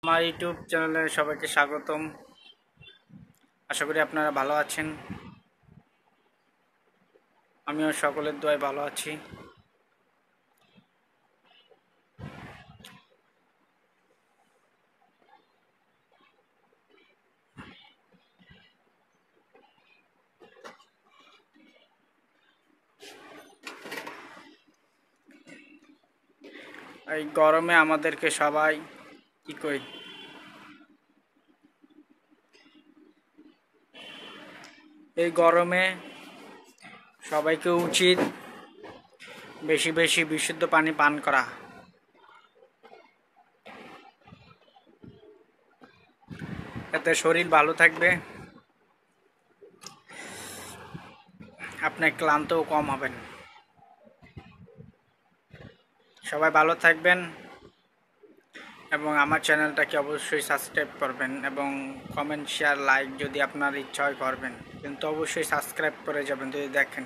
আমার ইউটিউব চ্যানেলে সবাইকে স্বাগতম। আশা করি আপনারা ভালো আছেন। আমিও সকলের দোয়ায় ভালো আছি। এই গরমে আমাদেরকে সবাই কি কই, এই গরমে সবাইকে উচিত বেশি বেশি বিশুদ্ধ পানি পান করা। এতে শরীর ভালো থাকবে, আপনি ক্লান্তও কম হবেন। সবাই ভালো থাকবেন এবং আমার চ্যানেলটাকে অবশ্যই সাবস্ক্রাইব করবেন এবং কমেন্ট শেয়ার লাইক যদি আপনার ইচ্ছা হয় করবেন, কিন্তু অবশ্যই সাবস্ক্রাইব করে যাবেন যদি দেখেন।